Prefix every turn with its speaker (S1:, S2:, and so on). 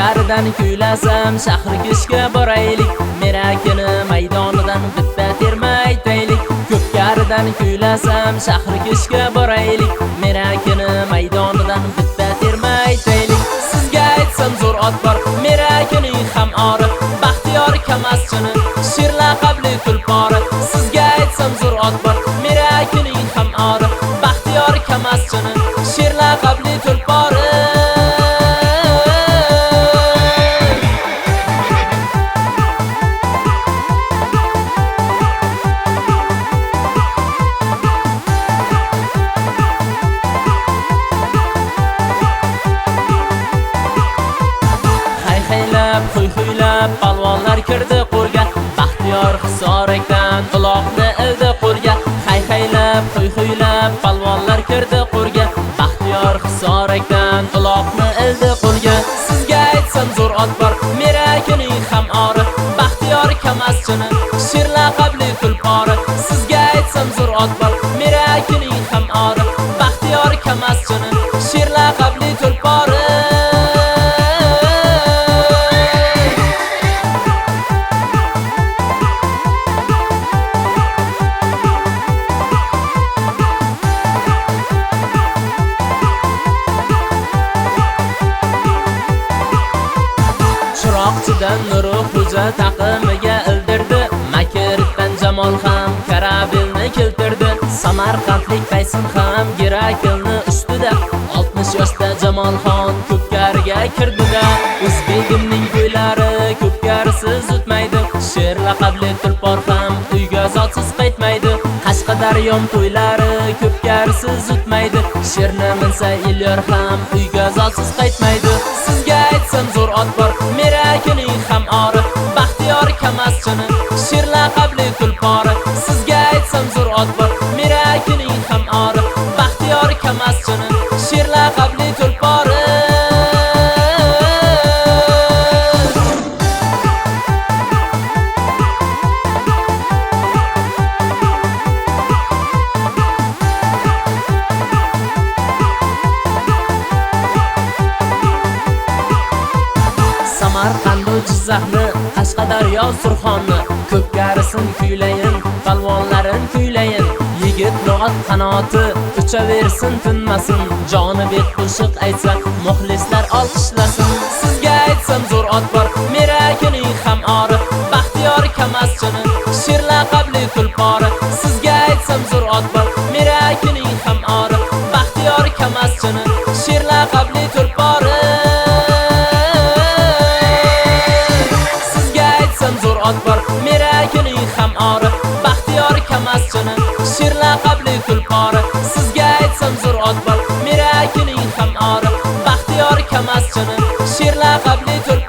S1: Ko'pkaridan kuylasam shahri kishga boraylik, merakini maydonidan bitta terma aytaylik. Ko'pkaridan kuylasam shahri kishga boraylik, merakini maydonidan bitta terma aytaylik. Sizga aytsam zo'r ot bor, merakining ham ori, Baxtiyor Kamaschini Sher laqabli tulpori. Sizga aytsam zo'r ot bor, merakining ham ori, Baxtiyor Kamaschini Sher laqabli tulpori. Xuy-xuylab palvonlar kirdi qo'rga, Baxtiyor Hisorakdan uloqni ildi qo'lga. Hay-haylab xuy-xuylab palvonlar kirdi qo'rga, Baxtiyor Hisorakdan uloqni ildi qo'lga. Sizga aytsam zo'r ot bor, merakining ham ori, Baxtiyor Kamaschini Sher laqabli tulpori. Sizga aytsam zo'r ot bor, merakining ham ori, Baxtiyor Kamaschini Sher laqabli tulpori. Chiroqchidan Nuri Xo'ja taqimiga ildirdi, Makirdan Jamol ham Karabelni keltirdi. Samarqandlik Qaysin ham Gerakilni ustida, 60 yoshda Jamolxon Ko'pkariga kirdida. O'zbegimning ko'ylari Ko'pkarisiz o'tmaydi, Sher laqabli tulpor ham uyga zotsiz qaytmaydi. Qashqadaryom to'ylari Ko'pkarisiz o'tmaydi, Sherni minsa Elyor ham uyga zotsiz qaytmaydi. Sizga aytsam zo'r ot bor, merakining ham ori, Baxtiyor Kamaschini Sher laqabli tulpori. Sizga aytsam zo'r ot bor, merakining ham ori, Baxtiyor Kamaschini Sher laqabli tulpori. Samarqand Jizzaxni, Qashqadaryo Surxonni, Ko'pkarisin kuylayin, palvonlarin kuylayin. Yigit ot qanoti uchaversin tinmasin, joni bet qo'shiq aytsa muxlislar olqishlasin. Sizga aytsam zo'r ot bor, merakining ham ori, Baxtiyor Kamaschini Sher laqabli tulpori. Sizga aytsam zo'r ot bor, merakining ham ori, Baxtiyor Kamaschini Sher laqabli tulpori. Zo'r ot bor, merakining ham ori, Baxtiyor Kamaschini Sher laqabli tulpori. Sizga aytsam zo'r ot bor, merakining ham ori, Baxtiyor Kamaschini Sher laqabli tulpori.